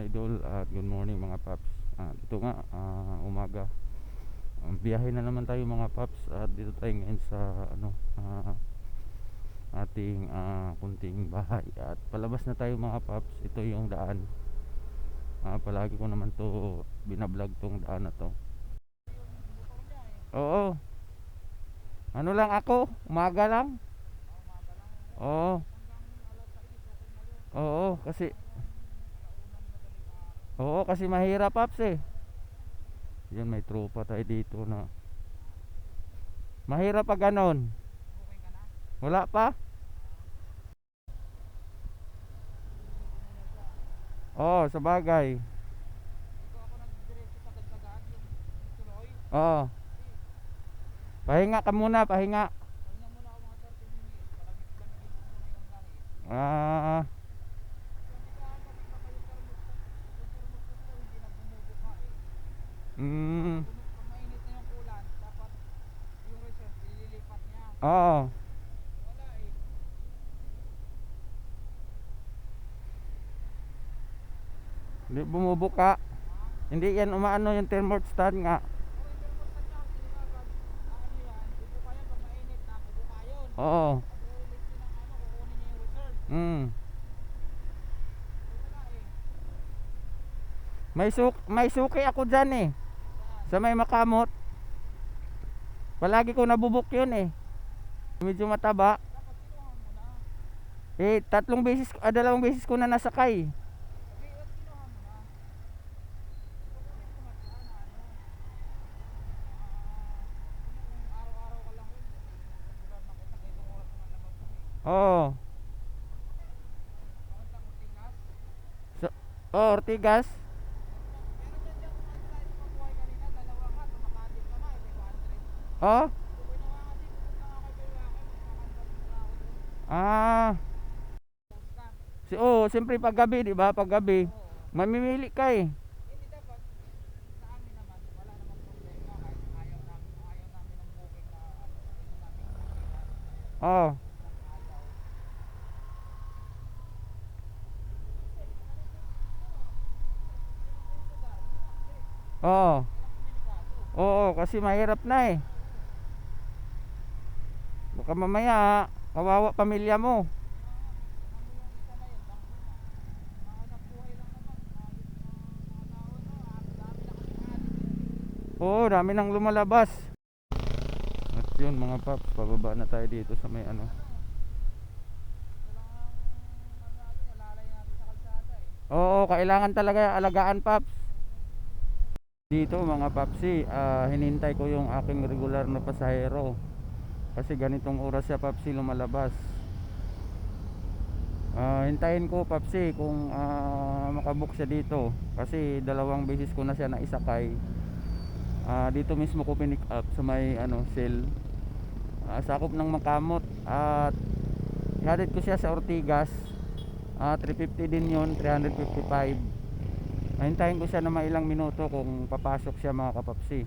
idol at good morning mga paps. Dito nga umaga. Biyahe na naman tayo mga paps at dito tayo ngayon sa ating kunting bahay at palabas na tayo mga paps. Ito yung daan. Palagi ko naman to binablog tong daan na to. Oo. Ano lang ako, umaga lang. Oo. Oo, kasi mahirap paps eh. Yan, may tropa tayo dito na mahirap pag ganon. Wala pa? Oo, sa bagay. Oo. Pahinga ka muna, pahinga. Ah, mm, oo. Hindi bumubuka. Hindi yan umaano yung thermostat nga. Oo. Mm. May suki ako dyan eh. Sa may makamot. Palagi ko nabubuk yun eh. Medyo mataba. Dalawang beses ko na nasakay. Oo. So, Ortigas. Oh. Ah. Siyempre pag gabi, 'di ba? Pag gabi, mamimili ka eh. Oh. Oh. Oo, kasi mahirap na eh. Baka mamaya kawawa pamilya mo. Oo, dami nang lumalabas. At yun mga paps, pababa na tayo dito sa may ano. Oo, kailangan talaga alagaan paps. Dito mga papsi, hinintay ko yung aking regular na pasahero. Kasi ganitong oras siya papsi lumalabas. Hintayin ko papsi kung makabook siya dito. Kasi dalawang beses ko na siya naisakay. Dito mismo ko pinick up sa may cell. Sakop ng Makamot. At ihatid ko siya sa Ortigas. 350 din yun, 355. Hintayin ko siya na mga ilang minuto kung papasok siya mga kapapsi.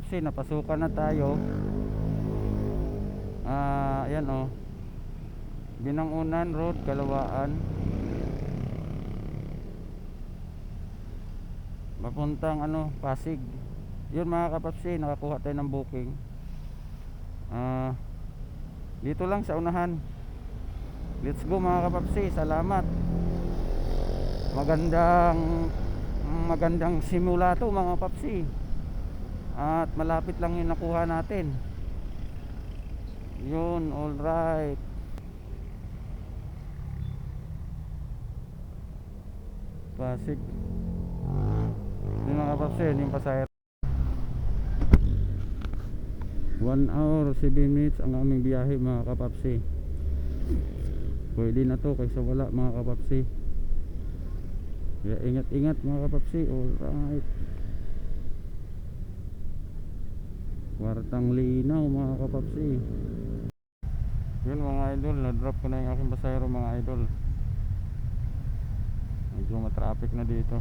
Kasi napasukan na tayo. Ayan oh. Binangunan Road, Kalawaan. Papuntang Pasig. Yun mga kapapsi, nakakuha tayo ng booking. Dito lang sa unahan. Let's go mga kapapsi, salamat. Magandang simula to mga kapapsi. At malapit lang yung nakuha natin. Yun, alright. Pasig. Yun mga kapapsi, yun yung pasahero. 1 hour 7 minutes ang aming biyahe mga kapapsi. Pwede na to kaysa wala mga kapapsi. Kaya ingat mga kapapsi. Alright. Kwartang linaw mga kapapsi. Yun mga idol, na-drop ko na yung aking pasahero mga idol. Medyo matraffic na dito.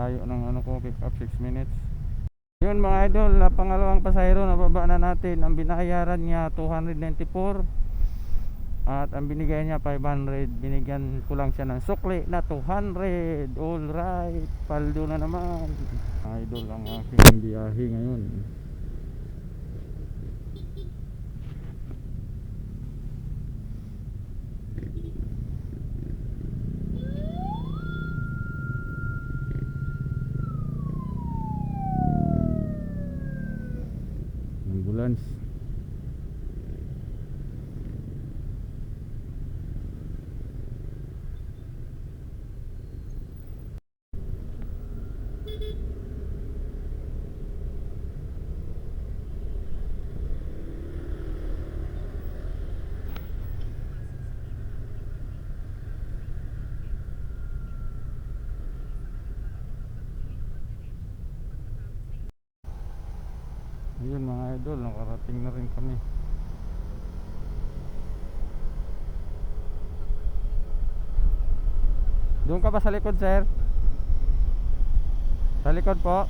layo ng ano ko, pick up 6 minutes. Yun mga idol, pangalawang pasahero na baba na natin. Ang binayaran niya 294 at ang binigay niya 500. Binigyan ko lang siya ng sukli na 200. All right, paldo na naman. Idol, ang aking biyahe ngayon. Ambulance. Ayun mga idol, nakarating na rin kami. Doon ka ba sa likod, sir? Sa likod po.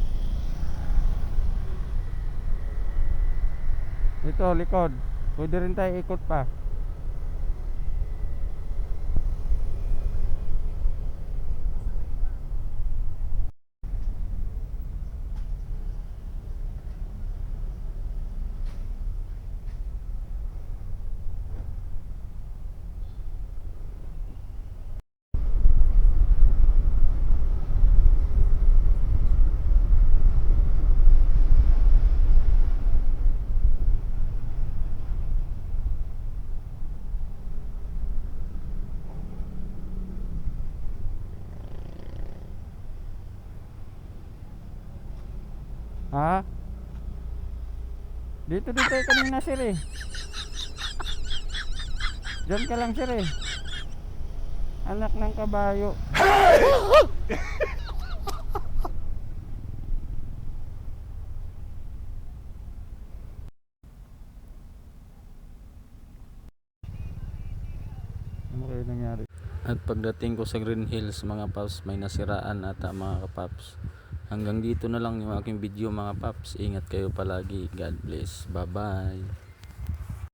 Ito, likod. Pwede rin tayo ikot pa. Ha? Dito tayo kanina, sir eh. Diyan ka lang, sir eh. Anak ng kabayo. Ano kayo nangyari? At pagdating ko sa Green Hills mga paps, may nasiraan ata mga kapaps. Hanggang dito na lang yung aking video mga paps. Ingat kayo palagi. God bless. Bye bye.